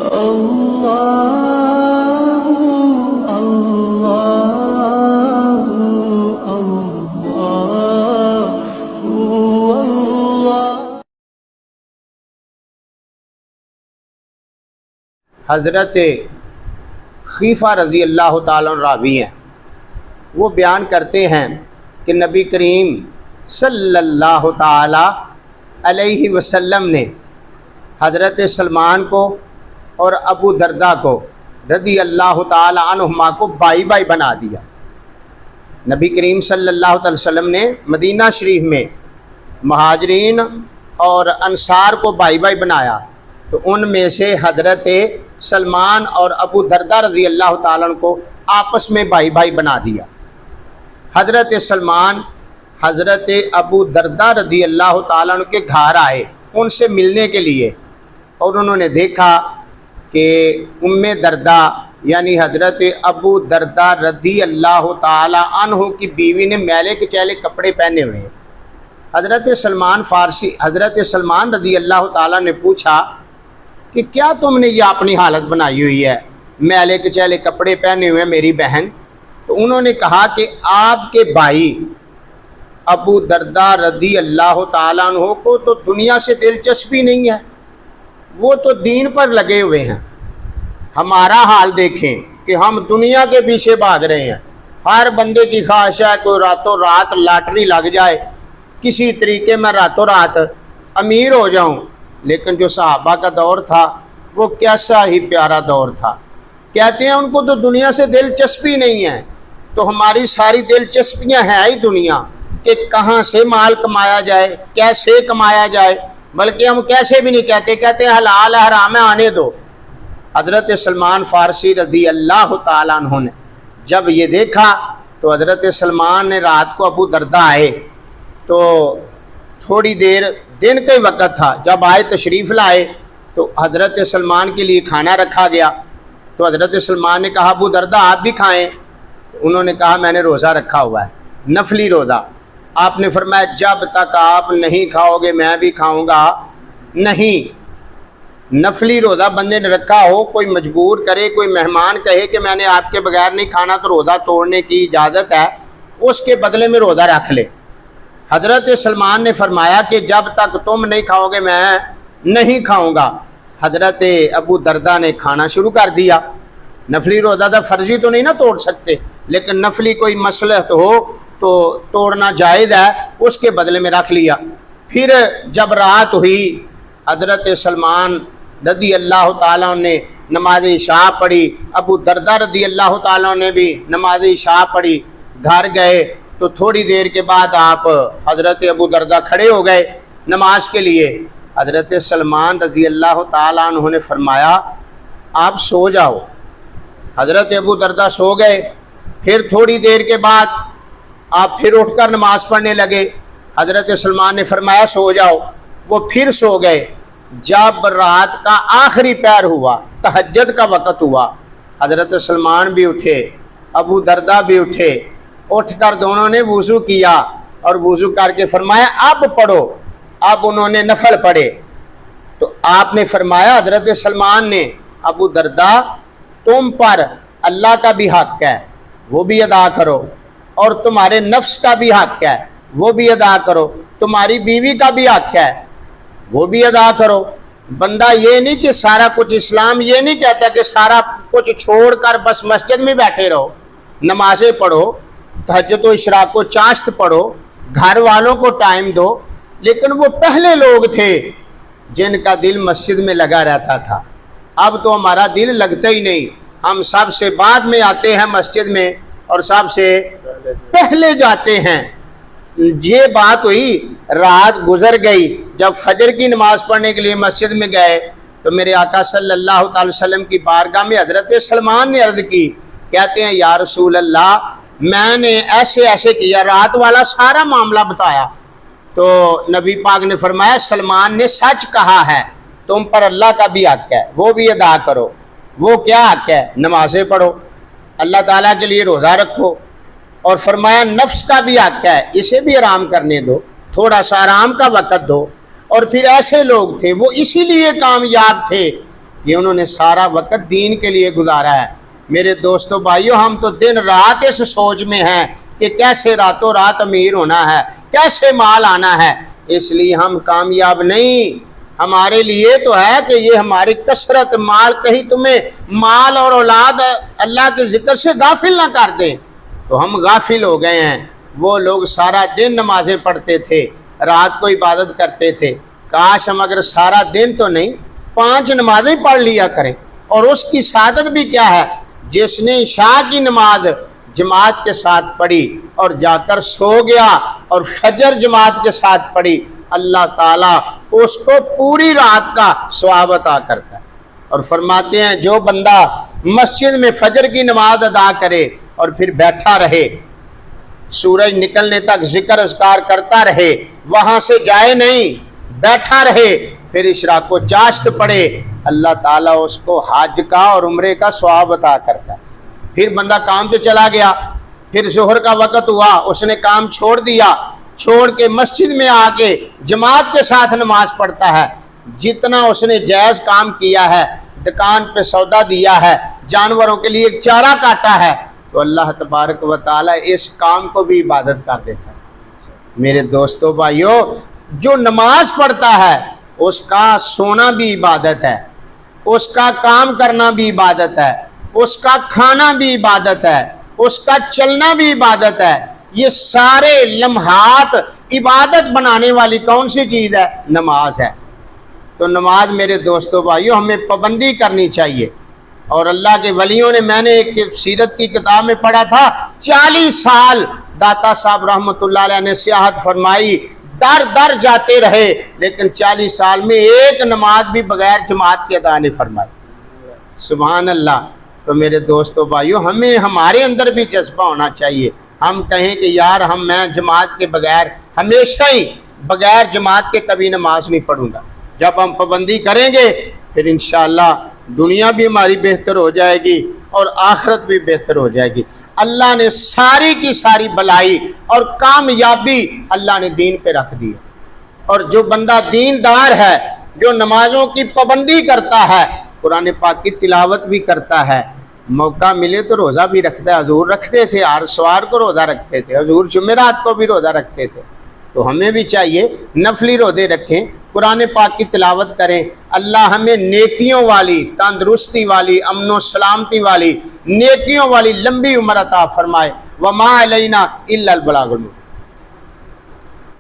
اللہ اللہ اللہ۔ حضرت خیفہ رضی اللہ تعالیٰ عنہ راوی ہیں، وہ بیان کرتے ہیں کہ نبی کریم صلی اللہ تعالی علیہ وسلم نے حضرت سلمان کو اور ابو درداء کو رضی اللہ تعالی عنہما کو بائی بائی بنا دیا۔ نبی کریم صلی اللہ علیہ وسلم نے مدینہ شریف میں مہاجرین اور انصار کو بائی بائی بنایا، تو ان میں سے حضرت سلمان اور ابو درداء رضی اللہ تعالیٰ عنہ کو آپس میں بائی بائی بنا دیا۔ حضرت سلمان حضرت ابو درداء رضی اللہ تعالیٰ عنہ کے گھر آئے ان سے ملنے کے لیے، اور انہوں نے دیکھا کہ ام درداء یعنی حضرت ابو درداء رضی اللہ تعالیٰ عنہ کی بیوی نے میلے کچیلے کپڑے پہنے ہوئے ہیں۔ حضرت سلمان رضی اللہ تعالیٰ نے پوچھا کہ کیا تم نے یہ اپنی حالت بنائی ہوئی ہے، میلے کچیلے کپڑے پہنے ہوئے ہیں میری بہن؟ تو انہوں نے کہا کہ آپ کے بھائی ابو درداء رضی اللہ تعالیٰ عنہ کو تو دنیا سے دلچسپی نہیں ہے، وہ تو دین پر لگے ہوئے ہیں۔ ہمارا حال دیکھیں کہ ہم دنیا کے پیچھے بھاگ رہے ہیں، ہر بندے کی خواہش ہے کوئی راتوں رات لاٹری لگ جائے، کسی طریقے میں راتوں رات امیر ہو جاؤں۔ لیکن جو صحابہ کا دور تھا وہ کیسا ہی پیارا دور تھا، کہتے ہیں ان کو تو دنیا سے دلچسپی نہیں ہے، تو ہماری ساری دلچسپیاں ہیں ہی دنیا کہ کہاں سے مال کمایا جائے، کیسے کمایا جائے، بلکہ ہم کیسے بھی نہیں کہتے ہیں حلال حرام ہے آنے دو۔ حضرت سلمان فارسی رضی اللہ تعالیٰ عنہ نے جب یہ دیکھا تو حضرت سلمان نے رات کو ابو درداء آئے تو تھوڑی دیر دن کا ہی وقت تھا، جب آئے تشریف لائے تو حضرت سلمان کے لیے کھانا رکھا گیا، تو حضرت سلمان نے کہا ابو درداء آپ بھی کھائیں؟ انہوں نے کہا میں نے روزہ رکھا ہوا ہے، نفلی روزہ۔ آپ نے فرمایا جب تک آپ نہیں کھاؤ گے میں بھی کھاؤں گا نہیں۔ نفلی روزہ بندے نے رکھا ہو، کوئی مجبور کرے، کوئی مہمان کہے کہ میں نے آپ کے بغیر نہیں کھانا تو روزہ توڑنے کی اجازت ہے، اس کے بدلے میں روزہ رکھ لے۔ حضرت سلمان نے فرمایا کہ جب تک تم نہیں کھاؤ گے میں نہیں کھاؤں گا۔ حضرت ابو درداء نے کھانا شروع کر دیا۔ نفلی روزہ تھا، فرضی تو نہیں نہ توڑ سکتے، لیکن نفلی کوئی مصلحت ہو تو توڑنا جائز ہے، اس کے بدلے میں رکھ لیا۔ پھر جب رات ہوئی حضرت سلمان رضی اللہ تعالیٰ نے نماز عشاء پڑھی، ابو درداء رضی اللہ تعالیٰ نے بھی نماز عشاء پڑھی، گھر گئے تو تھوڑی دیر کے بعد آپ حضرت ابو درداء کھڑے ہو گئے نماز کے لیے۔ حضرت سلمان رضی اللہ تعالیٰ عنہ نے فرمایا آپ سو جاؤ۔ حضرت ابو درداء سو گئے، پھر تھوڑی دیر کے بعد آپ پھر اٹھ کر نماز پڑھنے لگے۔ حضرت سلمان نے فرمایا سو جاؤ، وہ پھر سو گئے۔ جب رات کا آخری پہر ہوا، تہجد کا وقت ہوا، حضرت سلمان بھی اٹھے، ابو درداء بھی اٹھے، اٹھ کر دونوں نے وضو کیا اور وضو کر کے فرمایا اب پڑھو۔ اب انہوں نے نفل پڑھے تو آپ نے فرمایا حضرت سلمان نے ابو درداء تم پر اللہ کا بھی حق ہے وہ بھی ادا کرو، اور تمہارے نفس کا بھی حق ہے وہ بھی ادا کرو، تمہاری بیوی کا بھی حق ہے وہ بھی ادا کرو۔ بندہ یہ نہیں کہ سارا کچھ، اسلام یہ نہیں کہتا کہ سارا کچھ چھوڑ کر بس مسجد میں بیٹھے رہو، نمازیں پڑھو، تہجد و اشراق و چاشت پڑھو، گھر والوں کو ٹائم دو۔ لیکن وہ پہلے لوگ تھے جن کا دل مسجد میں لگا رہتا تھا، اب تو ہمارا دل لگتا ہی نہیں، ہم سب سے بعد میں آتے ہیں مسجد میں اور سب سے پہلے جاتے ہیں۔ یہ بات ہوئی، رات گزر گئی، جب فجر کی نماز پڑھنے کے لیے مسجد میں گئے تو میرے آقا صلی اللہ علیہ وسلم کی بارگاہ میں حضرت سلمان نے عرض کی، کہتے ہیں یا رسول اللہ میں نے ایسے ایسے کیا، رات والا سارا معاملہ بتایا۔ تو نبی پاک نے فرمایا سلمان نے سچ کہا ہے، تم پر اللہ کا بھی حق ہے وہ بھی ادا کرو۔ وہ کیا حق ہے؟ نمازیں پڑھو، اللہ تعالیٰ کے لیے روزہ رکھو، اور فرمایا نفس کا بھی حق ہے اسے بھی آرام کرنے دو، تھوڑا سا آرام کا وقت دو۔ اور پھر ایسے لوگ تھے وہ اسی لیے کامیاب تھے یہ انہوں نے سارا وقت دین کے لیے گزارا ہے۔ میرے دوستو بھائیو، ہم تو دن رات اس سوچ میں ہیں کہ کیسے راتوں رات امیر ہونا ہے، کیسے مال آنا ہے، اس لیے ہم کامیاب نہیں۔ ہمارے لیے تو ہے کہ یہ ہماری کثرت مال کہیں تمہیں مال اور اولاد اللہ کے ذکر سے غافل نہ کر دیں، تو ہم غافل ہو گئے ہیں۔ وہ لوگ سارا دن نمازیں پڑھتے تھے، رات کو عبادت کرتے تھے، کاش ہم اگر سارا دن تو نہیں 5 نمازیں پڑھ لیا کریں۔ اور اس کی سعادت بھی کیا ہے؟ جس نے عشاء کی نماز جماعت کے ساتھ پڑھی اور جا کر سو گیا اور فجر جماعت کے ساتھ پڑھی، اللہ تعالیٰ اس کو پوری رات کا ثواب عطا کرتا ہے۔ اور فرماتے ہیں جو بندہ مسجد میں فجر کی نماز ادا کرے اور پھر بیٹھا رہے، سورج نکلنے تک ذکر اذکار کرتا رہے، وہاں سے جائے نہیں، بیٹھا رہے، پھر اشراق و چاشت پڑھے، اللہ تعالیٰ اس کو حج کا اور عمرے کا ثواب عطا کرتا ہے۔ پھر بندہ کام پہ چلا گیا، پھر ظہر کا وقت ہوا، اس نے کام چھوڑ دیا، چھوڑ کے مسجد میں آ کے جماعت کے ساتھ نماز پڑھتا ہے، جتنا اس نے جائز کام کیا ہے، دکان پہ سودا دیا ہے، جانوروں کے لیے ایک چارہ کاٹا ہے، تو اللہ تبارک و تعالیٰ اس کام کو بھی عبادت کر دیتا ہے۔ میرے دوستو بھائیو، جو نماز پڑھتا ہے اس کا سونا بھی عبادت ہے، اس کا کام کرنا بھی عبادت ہے، اس کا کھانا بھی عبادت ہے، اس کا چلنا بھی عبادت ہے۔ یہ سارے لمحات عبادت بنانے والی کون سی چیز ہے؟ نماز ہے۔ تو نماز میرے دوستو بھائیو ہمیں پابندی کرنی چاہیے۔ اور اللہ کے ولیوں نے، میں نے ایک سیرت کی کتاب میں پڑھا تھا، 40 سال داتا صاحب رحمۃ اللہ علیہ نے سیاحت فرمائی، در در جاتے رہے، لیکن 40 سال میں ایک نماز بھی بغیر جماعت کے ادا نہیں فرمائی۔ سبحان اللہ۔ تو میرے دوستو بھائیو ہمیں ہمارے اندر بھی جذبہ ہونا چاہیے۔ ہم کہیں کہ یار میں جماعت کے بغیر ہمیشہ ہی بغیر جماعت کے کبھی نماز نہیں پڑھوں گا۔ جب ہم پابندی کریں گے پھر انشاءاللہ دنیا بھی ہماری بہتر ہو جائے گی اور آخرت بھی بہتر ہو جائے گی۔ اللہ نے ساری کی ساری بلائی اور کامیابی اللہ نے دین پہ رکھ دی۔ اور جو بندہ دیندار ہے، جو نمازوں کی پابندی کرتا ہے، قرآن پاک کی تلاوت بھی کرتا ہے، موقع ملے تو روزہ بھی رکھتا ہے۔ حضور رکھتے تھے، ہر سوار کو روزہ رکھتے تھے، حضور جمعرات کو بھی روزہ رکھتے تھے۔ تو ہمیں بھی چاہیے نفلی روزے رکھیں، قرآن پاک کی تلاوت کریں۔ اللہ ہمیں نیکیوں والی، تندرستی والی، امن و سلامتی والی، نیکیوں والی لمبی عمر عطا فرمائے۔ وما علینا الا البلاغ المبین۔